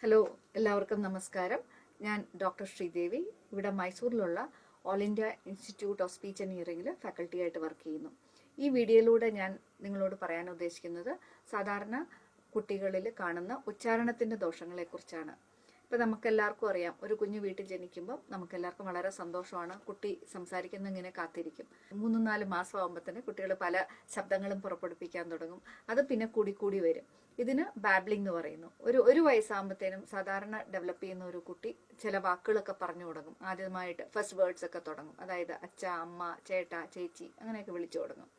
Hello, എല്ലാവർക്കും നമസ്കാരം. ഞാൻ ഡോക്ടർ ശ്രീദേവി. ഇവിടെ മൈസൂരിലുള്ള All India Institute of Speech and ഹിയറിംഗിൽ ഫാക്കൽറ്റി ആയിട്ട് വർക്ക് ചെയ്യുന്നു. ഈ വീഡിയോയിലൂടെ ഞാൻ നിങ്ങളോട് പറയാൻ ഉദ്ദേശിക്കുന്നത് സാധാരണ കുട്ടികളിൽ കാണുന്ന ഉച്ചാരണത്തിൻ്റെ ദോഷങ്ങളെക്കുറിച്ചാണ്. ഇപ്പം നമുക്കെല്ലാവർക്കും അറിയാം, ഒരു കുഞ്ഞു വീട്ടിൽ ജനിക്കുമ്പോൾ നമുക്കെല്ലാവർക്കും വളരെ സന്തോഷമാണ്. കുട്ടി സംസാരിക്കുന്ന ഇങ്ങനെ കാത്തിരിക്കും. 3-4 മാസം ആകുമ്പോൾ തന്നെ കുട്ടികൾ പല ശബ്ദങ്ങളും പുറപ്പെടുപ്പിക്കാൻ തുടങ്ങും. അത് പിന്നെ കൂടി വരും. ഇതിന് ബാബ്ലിംഗ് എന്ന് പറയുന്നു. ഒരു വയസ്സാകുമ്പോഴത്തേനും സാധാരണ ഡെവലപ്പ് ചെയ്യുന്ന ഒരു കുട്ടി ചില വാക്കുകളൊക്കെ പറഞ്ഞു തുടങ്ങും. ആദ്യമായിട്ട് ഫസ്റ്റ് വേർഡ്സ് ഒക്കെ തുടങ്ങും. അതായത് അച്ഛ, അമ്മ, ചേട്ടാ, ചേച്ചി അങ്ങനെയൊക്കെ വിളിച്ചു തുടങ്ങും.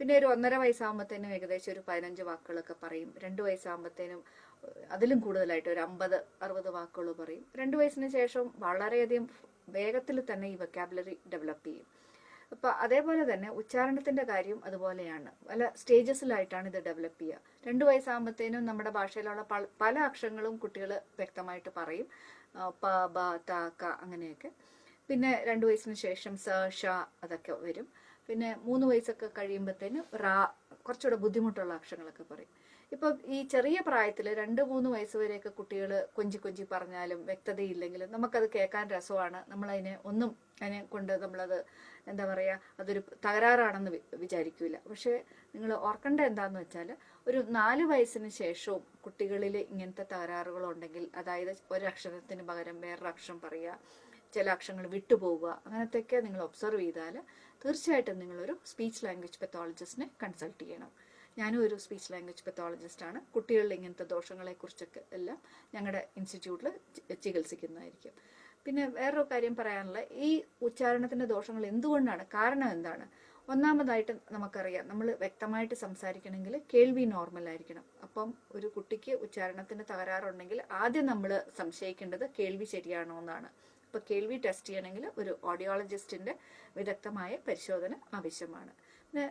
പിന്നെ ഒരു 1.5 വയസ്സാകുമ്പോഴത്തേനും ഏകദേശം ഒരു 15 വാക്കുകളൊക്കെ പറയും. 2 വയസ്സാകുമ്പോഴത്തേനും അതിലും കൂടുതലായിട്ട് ഒരു 50-60 വാക്കുകൾ പറയും. 2 വയസ്സിന് ശേഷം വളരെയധികം വേഗത്തിൽ തന്നെ ഈ വൊക്കാബുലറി ഡെവലപ്പ് ചെയ്യും. അപ്പോൾ അതേപോലെ തന്നെ ഉച്ചാരണത്തിൻ്റെ കാര്യം അതുപോലെയാണ്. പല സ്റ്റേജസിലായിട്ടാണ് ഇത് ഡെവലപ്പ് ചെയ്യുക. 2 വയസ്സാകുമ്പോഴത്തേനും നമ്മുടെ ഭാഷയിലുള്ള പല അക്ഷരങ്ങളും കുട്ടികൾ വ്യക്തമായിട്ട് പറയും. പ, ബ, ത, ക അങ്ങനെയൊക്കെ. പിന്നെ 2 വയസ്സിന് ശേഷം സ, ഷ അതൊക്കെ വരും. പിന്നെ 3 വയസ്സൊക്കെ കഴിയുമ്പോഴത്തേനും റാ, കുറച്ചുകൂടെ ബുദ്ധിമുട്ടുള്ള അക്ഷരങ്ങളൊക്കെ പറയും. ഇപ്പം ഈ ചെറിയ പ്രായത്തിൽ 2-3 വയസ്സ് വരെയൊക്കെ കുട്ടികൾ കൊഞ്ചി പറഞ്ഞാലും വ്യക്തതയില്ലെങ്കിലും നമുക്കത് കേൾക്കാൻ രസമാണ്. അതിനെ കൊണ്ട് നമ്മളത് എന്താ പറയുക, അതൊരു തകരാറാണെന്ന് വിചാരിക്കില്ല. പക്ഷേ നിങ്ങൾ ഓർക്കേണ്ട എന്താണെന്ന് വെച്ചാൽ, ഒരു 4 വയസ്സിന് ശേഷവും കുട്ടികളിൽ ഇങ്ങനത്തെ തകരാറുകളുണ്ടെങ്കിൽ, അതായത് ഒരക്ഷരത്തിന് പകരം വേറൊരു അക്ഷരം പറയുക, ചില അക്ഷരങ്ങൾ വിട്ടുപോവുക, അങ്ങനത്തെയൊക്കെ നിങ്ങൾ ഒബ്സർവ് ചെയ്താൽ തീർച്ചയായിട്ടും നിങ്ങളൊരു സ്പീച്ച് ലാംഗ്വേജ് പെത്തോളജിസ്റ്റിനെ കൺസൾട്ട് ചെയ്യണം. ഞാനും ഒരു സ്പീച്ച് ലാംഗ്വേജ് പെത്തോളജിസ്റ്റാണ്. കുട്ടികളിൽ ഇങ്ങനത്തെ ദോഷങ്ങളെക്കുറിച്ചൊക്കെ എല്ലാം ഞങ്ങളുടെ ഇൻസ്റ്റിറ്റ്യൂട്ടിൽ ചികിത്സിക്കുന്നതായിരിക്കും. പിന്നെ വേറൊരു കാര്യം പറയാനുള്ള, ഈ ഉച്ചാരണത്തിൻ്റെ ദോഷങ്ങൾ എന്തുകൊണ്ടാണ്, കാരണം എന്താണ്? ഒന്നാമതായിട്ട് നമുക്കറിയാം, നമ്മൾ വ്യക്തമായിട്ട് സംസാരിക്കണമെങ്കിൽ കേൾവി നോർമലായിരിക്കണം. അപ്പം ഒരു കുട്ടിക്ക് ഉച്ചാരണത്തിന് തകരാറുണ്ടെങ്കിൽ ആദ്യം നമ്മൾ സംശയിക്കേണ്ടത് കേൾവി ശരിയാണോ എന്നാണ്. അപ്പോൾ കേൾവി ടെസ്റ്റ് ചെയ്യണമെങ്കിൽ ഒരു ഓഡിയോളജിസ്റ്റിൻ്റെ വിദഗ്ധമായ പരിശോധന ആവശ്യമാണ്. പിന്നെ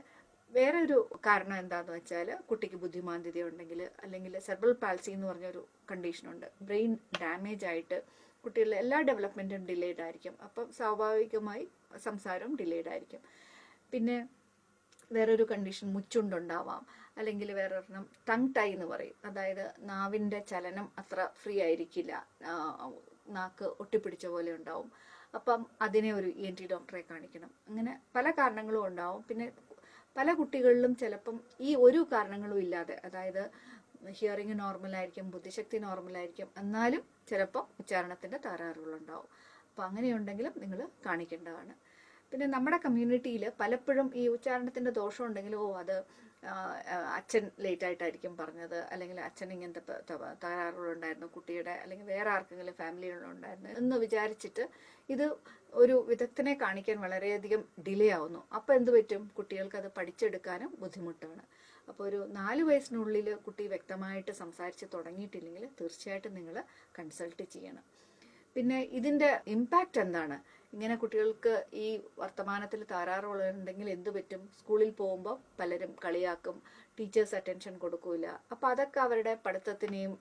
വേറെ ഒരു കാരണം എന്താണെന്ന് വെച്ചാൽ, കുട്ടിക്ക് ബുദ്ധിമാന്ദ്യത ഉണ്ടെങ്കിൽ, അല്ലെങ്കിൽ സെർബ്രൽ പാൽസി എന്ന് പറഞ്ഞൊരു കണ്ടീഷനുണ്ട്. ബ്രെയിൻ ഡാമേജ് ആയിട്ട് കുട്ടികളുടെ എല്ലാ ഡെവലപ്മെൻറ്റും ഡിലേഡ് ആയിരിക്കും. അപ്പം സ്വാഭാവികമായി സംസാരവും ഡിലേഡ് ആയിരിക്കും. പിന്നെ വേറൊരു കണ്ടീഷൻ മുച്ചുണ്ടുണ്ടാവാം. അല്ലെങ്കിൽ വേറൊരെണ്ണം ടങ് ടൈ എന്ന് പറയും. അതായത് നാവിൻ്റെ ചലനം അത്ര ഫ്രീ ആയിരിക്കില്ല, നാക്ക് ഒട്ടിപ്പിടിച്ച പോലെ ഉണ്ടാവും. അപ്പം അതിനെ ഒരു ENT ഡോക്ടറെ കാണിക്കണം. അങ്ങനെ പല കാരണങ്ങളും ഉണ്ടാവും. പിന്നെ പല കുട്ടികളിലും ചിലപ്പം ഈ ഒരു കാരണങ്ങളും ഇല്ലാതെ, അതായത് ഹിയറിങ് നോർമലായിരിക്കും, ബുദ്ധിശക്തി നോർമലായിരിക്കും, എന്നാലും ചിലപ്പോൾ ഉച്ചാരണത്തിൻ്റെ തകരാറുകളുണ്ടാവും. അപ്പോൾ അങ്ങനെയുണ്ടെങ്കിലും നിങ്ങൾ കാണിക്കേണ്ടതാണ്. പിന്നെ നമ്മുടെ കമ്മ്യൂണിറ്റിയിൽ പലപ്പോഴും ഈ ഉച്ചാരണത്തിൻ്റെ ദോഷം ഉണ്ടെങ്കിൽ, അത് അച്ഛൻ ലേറ്റായിട്ടായിരിക്കും പറഞ്ഞത്, അല്ലെങ്കിൽ അച്ഛൻ ഇങ്ങനത്തെ തകരാറുകളുണ്ടായിരുന്നു കുട്ടിയുടെ, അല്ലെങ്കിൽ വേറെ ആർക്കെങ്കിലും ഫാമിലിയിലുണ്ടായിരുന്നു എന്ന് വിചാരിച്ചിട്ട് ഇത് ഒരു വിദഗ്ധനെ കാണിക്കാൻ വളരെയധികം ഡിലേ ആവുന്നു. അപ്പോൾ എന്ത് പറ്റും? കുട്ടികൾക്ക് അത് പഠിച്ചെടുക്കാനും ബുദ്ധിമുട്ടാണ്. അപ്പോൾ ഒരു 4 വയസ്സിനുള്ളിൽ കുട്ടി വ്യക്തമായിട്ട് സംസാരിച്ച് തുടങ്ങിയിട്ടില്ലെങ്കിൽ തീർച്ചയായിട്ടും നിങ്ങൾ കൺസൾട്ട് ചെയ്യണം. പിന്നെ ഇതിൻ്റെ ഇമ്പാക്റ്റ് എന്താണ്? ഇങ്ങനെ കുട്ടികൾക്ക് ഈ വർത്തമാനത്തിൽ തകരാറുകളുണ്ടെങ്കിൽ എന്തു പറ്റും? സ്കൂളിൽ പോകുമ്പോൾ പലരും കളിയാക്കും, ടീച്ചേഴ്സ് അറ്റൻഷൻ കൊടുക്കില്ല. അപ്പോൾ അതൊക്കെ അവരുടെ പഠിത്തത്തിനെയും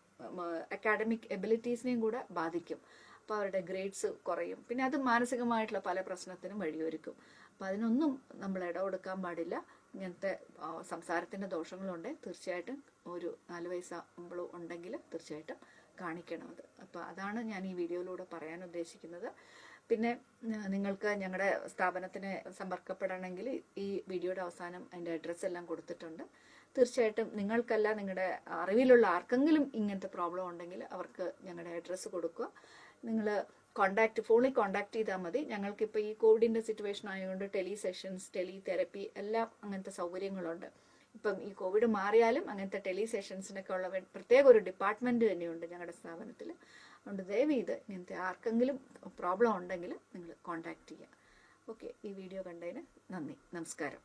അക്കാഡമിക് എബിലിറ്റീസിനെയും കൂടെ ബാധിക്കും. അപ്പോൾ അവരുടെ ഗ്രേഡ്സ് കുറയും. പിന്നെ അത് മാനസികമായിട്ടുള്ള പല പ്രശ്നത്തിനും വഴിയൊരുക്കും. അപ്പോൾ അതിനൊന്നും നമ്മൾ ഇടകൊടുക്കാൻ പാടില്ല. ഇങ്ങനത്തെ സംസാരത്തിൻ്റെ ദോഷങ്ങളുണ്ടെങ്കിൽ തീർച്ചയായിട്ടും ഒരു 4 വയസ്സാകുമ്പോഴും ഉണ്ടെങ്കിൽ തീർച്ചയായിട്ടും കാണിക്കണം അത്. അപ്പോൾ അതാണ് ഞാൻ ഈ വീഡിയോയിലൂടെ പറയാൻ ഉദ്ദേശിക്കുന്നത്. പിന്നെ നിങ്ങൾക്ക് ഞങ്ങളുടെ സ്ഥാപനത്തിന് സമ്പർക്കപ്പെടണമെങ്കിൽ ഈ വീഡിയോയുടെ അവസാനം അതിൻ്റെ അഡ്രസ്സ് എല്ലാം കൊടുത്തിട്ടുണ്ട്. തീർച്ചയായിട്ടും നിങ്ങൾക്കല്ല, നിങ്ങളുടെ അറിവിലുള്ള ആർക്കെങ്കിലും ഇങ്ങനത്തെ പ്രോബ്ലം ഉണ്ടെങ്കിൽ അവർക്ക് ഞങ്ങളുടെ അഡ്രസ്സ് കൊടുക്കുക. നിങ്ങൾ ഫോണിൽ കോൺടാക്ട് ചെയ്താൽ മതി. ഞങ്ങൾക്കിപ്പോൾ ഈ കോവിഡിൻ്റെ സിറ്റുവേഷൻ ആയതുകൊണ്ട് ടെലി സെഷൻസ്, ടെലി തെറപ്പി എല്ലാം അങ്ങനത്തെ സൗകര്യങ്ങളുണ്ട്. ഇപ്പം ഈ കോവിഡ് മാറിയാലും അങ്ങനത്തെ ടെലി സെഷൻസിനൊക്കെ ഉള്ള പ്രത്യേക ഒരു ഡിപ്പാർട്ട്മെൻറ്റ് തന്നെയുണ്ട് ഞങ്ങളുടെ സ്ഥാപനത്തിൽ. അതുകൊണ്ട് ദയവ് ചെയ്ത് ഇങ്ങനത്തെ ആർക്കെങ്കിലും പ്രോബ്ലം ഉണ്ടെങ്കിൽ നിങ്ങൾ കോൺടാക്ട് ചെയ്യുക. ഓക്കെ, ഈ വീഡിയോ കണ്ടതിന് നന്ദി, നമസ്കാരം.